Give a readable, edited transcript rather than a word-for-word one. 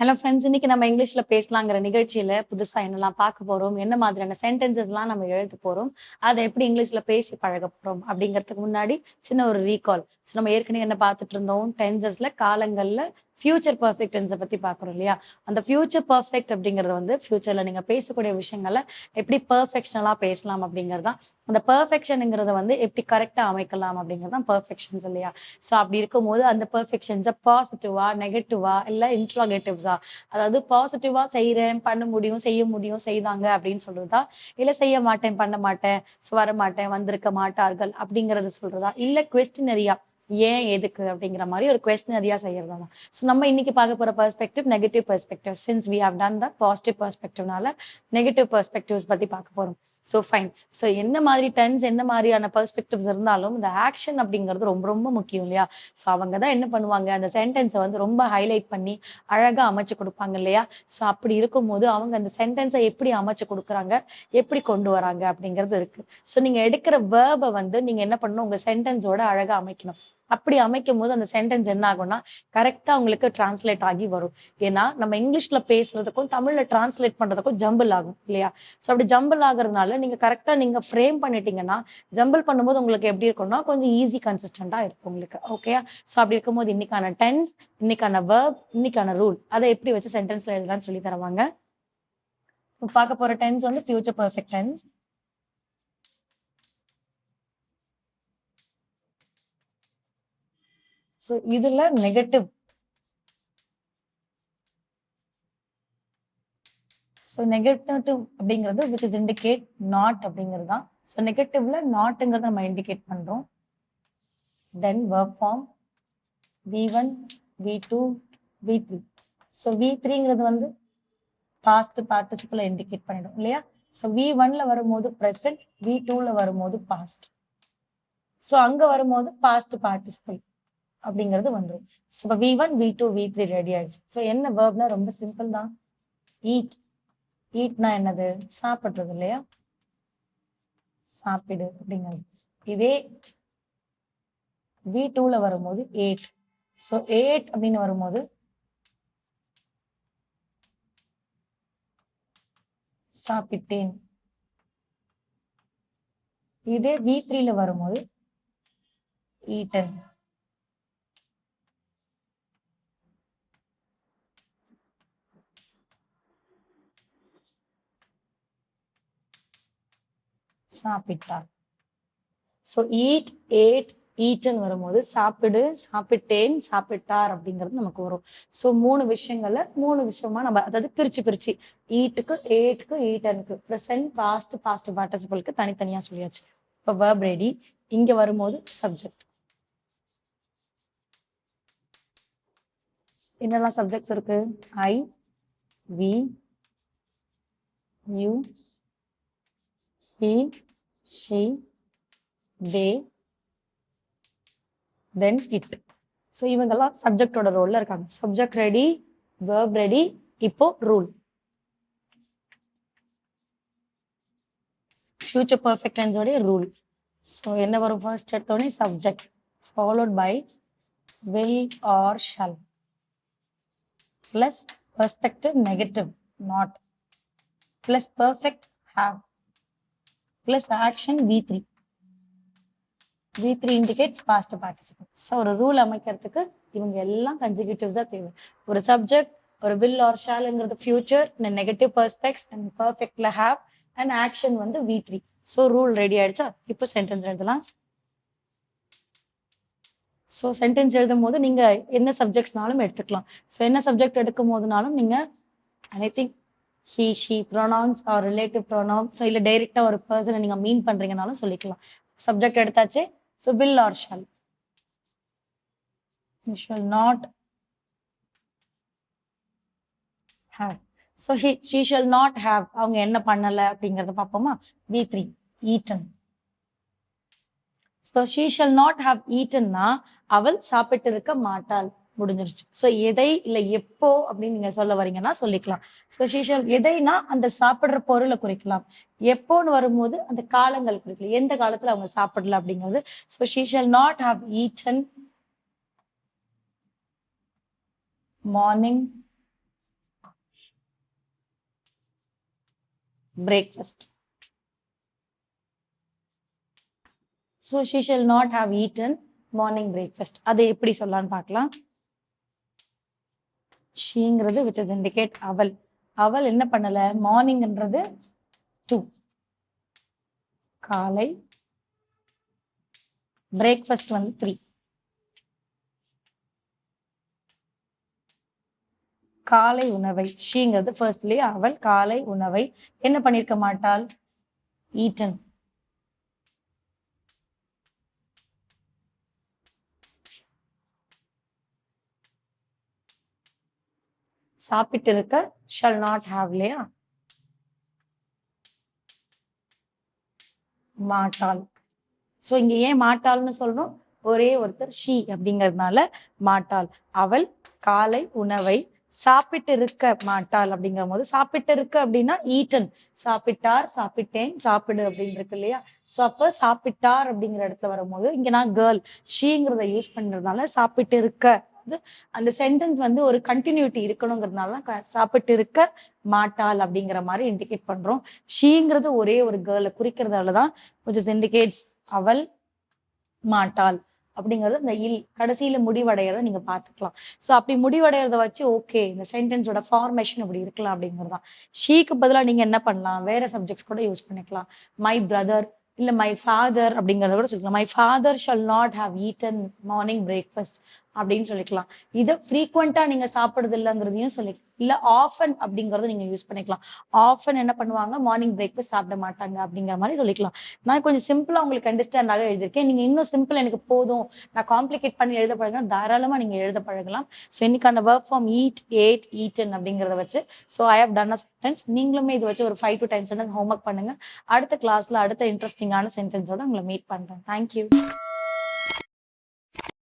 Hello friends, இன்னைக்கு நம்ம இங்கிலீஷ்ல பேசலாங்கிற நிகழ்ச்சியில புதுசா என்னெல்லாம் பார்க்க போறோம், என்ன மாதிரியான சென்டென்சஸ்லாம் நம்ம எழுத போறோம், அதை எப்படி இங்கிலீஷ்ல பேசி பழக போறோம் அப்படிங்கிறதுக்கு முன்னாடி சின்ன ஒரு ரீகால். ஸோ நம்ம ஏற்கனவே என்ன பார்த்துட்டு இருந்தோம், டென்சஸ்ல காலங்கள்ல ஃபியூச்சர் பர்ஃபெக்ட் டென்ஸை பத்தி பார்க்குறோம் இல்லையா? அந்த ஃபியூச்சர் பர்ஃபெக்ட் அப்படிங்கிறது வந்து ஃபியூச்சர்ல நீங்க பேசக்கூடிய விஷயங்களை எப்படி பெர்ஃபெக்ஷனலா பேசலாம் அப்படிங்கிறது தான். அந்த பெர்ஃபெக்ஷனுங்கிறத வந்து எப்படி கரெக்டா அமைக்கலாம் அப்படிங்கிறது தான் பெர்ஃபெக்ஷன்ஸ் இல்லையா? ஸோ அப்படி இருக்கும்போது அந்த பெர்ஃபெக்ஷன்ஸை பாசிட்டிவா, நெகட்டிவா, இல்லை இன்ட்ராகேட்டிவ்ஸா, அதாவது பாசிட்டிவா செய்றேன், பண்ண முடியும், செய்ய முடியும், செய்தாங்க அப்படின்னு சொல்றதா, இல்ல செய்ய மாட்டேன், பண்ண மாட்டேன், வர மாட்டேன், வந்திருக்க மாட்டார்கள் அப்படிங்கறது சொல்றதா, இல்ல குவெஸ்டினரியா ஏன் எதுக்கு அப்படிங்கிற மாதிரி ஒரு குவெஸ்டினரியா செய்யறதா தான். ஸோ நம்ம இன்னைக்கு பார்க்க போற perspective negative perspective. Since we have done the positive பெர்ஸ்பெக்டிவ்னால நெகட்டிவ் பெர்ஸ்பெக்டிவ்ஸ் பத்தி பார்க்க போறோம். So fine. ஸோ என்ன மாதிரி டென்ஸ், என்ன மாதிரியான பெர்ஸ்பெக்டிவ்ஸ் இருந்தாலும் இந்த ஆக்ஷன் அப்படிங்கிறது ரொம்ப ரொம்ப முக்கியம் இல்லையா? ஸோ அவங்க தான் என்ன பண்ணுவாங்க, அந்த சென்டென்ஸை வந்து ரொம்ப ஹைலைட் பண்ணி அழகா அமைச்சு கொடுப்பாங்க இல்லையா? ஸோ அப்படி இருக்கும்போது அவங்க அந்த சென்டென்ஸை எப்படி அமைச்சு கொடுக்குறாங்க, எப்படி கொண்டு வராங்க அப்படிங்கிறது இருக்கு. ஸோ நீங்க எடுக்கிற வேர்பை வந்து நீங்க என்ன பண்ணணும், உங்க சென்டென்ஸோட அழகா அமைக்கணும். அப்படி அமைக்கும் போது அந்த சென்டென்ஸ் என்ன ஆகும்னா கரெக்டா உங்களுக்கு டிரான்ஸ்லேட் ஆகி வரும். ஏன்னா நம்ம இங்கிலீஷ்ல பேசுறதுக்கும் தமிழ்ல டிரான்ஸ்லேட் பண்றதுக்கும் ஜம்பிள் ஆகும் இல்லையா? ஸோ அப்படி ஜம்பிள் ஆகுறதுனால நீங்க கரெக்டா நீங்க ஃப்ரேம் பண்ணிட்டீங்கன்னா, ஜம்பிள் பண்ணும்போது உங்களுக்கு எப்படி இருக்கும்னா கொஞ்சம் ஈஸி கன்சிஸ்டண்டா இருக்கும் உங்களுக்கு. ஓகேயா? ஸோ அப்படி இருக்கும்போது இன்னைக்கான டென்ஸ், இன்னைக்கான வேர்ப், இன்னைக்கான ரூல், அதை எப்படி வச்சு சென்டென்ஸ்ல எழுதலாம்னு சொல்லி தருவாங்க. பார்க்க போற டென்ஸ் வந்து ஃபியூச்சர் பர்ஃபெக்ட் டென்ஸ். ஸோ இதுல நெகட்டிவ். ஸோ நெகட்டிவ் அப்படிங்கிறது which is indicate not அப்படிங்கிறது தான். ஸோ நெகட்டிவ்ல நாட்ங்கிறத நம்ம இண்டிகேட் பண்றோம். Then verb form V1, V2, V3. So V3ங்கிறது வந்து பாஸ்ட் பார்ட்டிசிபிளை இண்டிகேட் பண்ணிடும் இல்லையா? ஸோ V1ல வரும்போது ப்ரெசன்ட், V2ல வரும்போது பாஸ்ட். ஸோ அங்க வரும்போது பாஸ்ட் பார்ட்டிசிபிள் அப்படிங்கிறது வந்துடும். ஸோ இப்போ V1, V2, V3 ரெடி ஆயிடுச்சு. ஸோ என்ன வேர்ப்னா ரொம்ப சிம்பிள் தான். ஈட். ஈட்னா என்னது? சாப்பிடுறது இல்லையா? சாப்பிடு அப்படிங்கிறது. இதே V2ல வரும்போது ஏட். ஸோ ஏட் அப்படின்னு வரும்போது சாப்பிட்டேன். இதே V3ல வரும்போது ஈட்டன். சாப்பிட்டார். ஸோ ஈட், ஏட், ஈட்டன் வரும்போது சாப்பிடு, சாப்பிட்டேன், சாப்பிட்டார் அப்படிங்கிறது நமக்கு வரும். ஸோ 3 விஷயங்கள்ல 3 விஷயமா நம்ம அதாவது பிரிச்சு ஈட்டுக்கு, ஏட்டுக்கு, ஈட்டனுக்கு, ப்ரெசன்ட், பாஸ்ட், பாஸ்ட் பார்ட்டிசிபிளுக்கு தனித்தனியா சொல்லியாச்சு. இப்போ வேர்ப் ரெடி. இங்க வரும்போது சப்ஜெக்ட். என்னெல்லாம் சப்ஜெக்ட்ஸ் இருக்கு? I, we, you, he, she, they, then it. So இவங்கெல்லாம் சப்ஜெக்டோட ரோல்ல இருக்காங்க. Subject ready, verb ready. இப்போ ரூல். ஃபியூச்சர் பர்ஃபெக்ட் டென்ஸோட ரூல். ஸோ என்ன வரும்? ஃபர்ஸ்ட் எடுத்தோடனே subject followed by will or shall plus perspective negative not plus perfect have plus action V3. V3 indicates past participle. So ஒரு rule அமைக்கிறதுக்கு இவங்க எல்லாம் கன்சிக்யூட்டிவ்ஸா தேவை. ஒரு சப்ஜெக்ட், ஒரு will or shallங்கிறது ஃபியூச்சர், நெகட்டிவ் பெர்ஸ்பெக்ட்ஸ் அண்ட் பர்ஃபெக்ட்ல have அண்ட் ஆக்ஷன் வந்து V3. ஸோ ரூல் ரெடி ஆயிடுச்சா? இப்போ சென்டென்ஸ் எழுதலாம். ஸோ சென்டென்ஸ் எழுதும் போது நீங்க என்ன சப்ஜெக்ட்ஸ்னாலும் எடுத்துக்கலாம். ஸோ என்ன சப்ஜெக்ட் எடுக்கும் போதுனாலும் நீங்க anything he, she, pronouns or relative pronouns, so இல்லை டைரெக்டா ஒரு பர்சனை நீங்க மீன் பண்றீங்கனாலும் சொல்லிக்கலாம். சப்ஜெக்ட் எடுத்தாச்சு. So will or shall. You shall not have. So she shall not have. அவங்க என்ன பண்ணல அப்படிங்கறத பார்ப்போமா? V3 eaten. So she shall not have eaten-னா அவள் சாப்பிட்டு இருக்க மாட்டாள். முடிஞ்சிருச்சு. ஸோ எதை இல்லை எப்போ அப்படின்னு நீங்க சொல்ல வரீங்கன்னா சொல்லிக்கலாம். ஸோ she shall எதைனா அந்த சாப்பிடுற பொருளை குறிக்கலாம். எப்போன்னு வரும்போது அந்த காலங்கள் குறிக்கலாம். எந்த காலத்துல அவங்க சாப்பிடல அப்படிங்கிறது. So she shall not have eaten morning, breakfast. So she shall not have eaten morning breakfast. அதை எப்படி சொல்லலாம்னு பார்க்கலாம். ஷீங்கிறது which is indicate அவள். அவள் என்ன பண்ணல, மார்னிங்ன்றது 2, காலை, பிரேக்ஃபாஸ்ட் வந்து 3. காலை உணவை, ஷீங்கிறது ஃபர்ஸ்ட்லயே அவள் காலை உணவை என்ன பண்ணிருக்க மாட்டாள், ஈட்டன். சாப்பிட்டு இருக்க shall not have இல்லையா, மாட்டாள். சோ இங்க ஏன் மாட்டாள்னு சொல்றோம், ஒரே ஒருத்தர் ஷீ அப்படிங்கிறதுனால மாட்டாள். அவள் காலை உணவை சாப்பிட்டு இருக்க மாட்டாள் அப்படிங்கிற போது, சாப்பிட்டு இருக்க அப்படின்னா ஈட்டன், சாப்பிட்டார், சாப்பிட்டேன், சாப்பிடு அப்படின்னு இருக்கு இல்லையா. சோ அப்ப சாப்பிட்டார் அப்படிங்கிற இடத்துல வரும்போது இங்க நான் கேர்ள் ஷீங்கிறத யூஸ் பண்றதுனால சாப்பிட்டு இருக்க, அந்த சென்டென்ஸ் வந்து ஒரு கண்டினியூட்டி இருக்கணுங்கிறதுனால சாப்பிட்டு இருக்க மாட்டாள் அப்படிங்கிற மாதிரி இண்டிகேட் பண்றோம். ஷீங்கிறது ஒரே ஒரு கேர்ளை குறிக்கிறதாலதான் which is indicates அவள் மாட்டாள் அப்படிங்கிறது அந்த இல் கடைசியில முடிவடைகிறத நீங்க பாத்துக்கலாம். சோ அப்படி முடிவடைகிறத வச்சு ஓகே இந்த சென்டென்ஸோட ஃபார்மேஷன் இப்படி இருக்கலாம் அப்படிங்கிறதான். ஷீக்கு பதிலா நீங்க என்ன பண்ணலாம், வேற சப்ஜெக்ட்ஸ் கூட யூஸ் பண்ணிக்கலாம். மை பிரதர் இல்ல மை ஃபாதர் அப்படிங்கறத கூட சொல்லிக்கலாம். My father shall not have eaten morning breakfast அப்படின்னு சொல்லிக்கலாம். இதை ஃப்ரீக்வெண்டா நீங்க சாப்பிடுறது இல்லைங்கிறதையும் சொல்லிக்கலாம். இல்ல ஆஃபன் அப்படிங்கறத நீங்க யூஸ் பண்ணிக்கலாம். ஆஃபன் என்ன பண்ணுவாங்க, மார்னிங் பிரேக்ஃபாஸ்ட் சாப்பிட மாட்டாங்க அப்படிங்கிற மாதிரி சொல்லிக்கலாம். நான் கொஞ்சம் சிம்பிளா உங்களுக்கு அண்டர்ஸ்டாண்ட் ஆக எழுதியிருக்கேன். நீங்க இன்னும் சிம்பிள் எனக்கு போதும், நான் காம்ப்ளிகேட் பண்ணி எழுத பழகினா தாராளமா நீங்க எழுத பழகலாம். ஸோ இன்னைக்கான work form eat, ate, eaten அப்படிங்கிறத வச்சு so I have done a sentence. நீங்களுமே இது வச்சு ஒரு 5 to 10 சென்டென்ஸ் ஹோம்ஒர்க் பண்ணுங்க. அடுத்த கிளாஸ்ல அடுத்த இன்ட்ரெஸ்டிங்கான சென்டென்ஸோட உங்களை மீட் பண்றேன். தேங்க்யூ.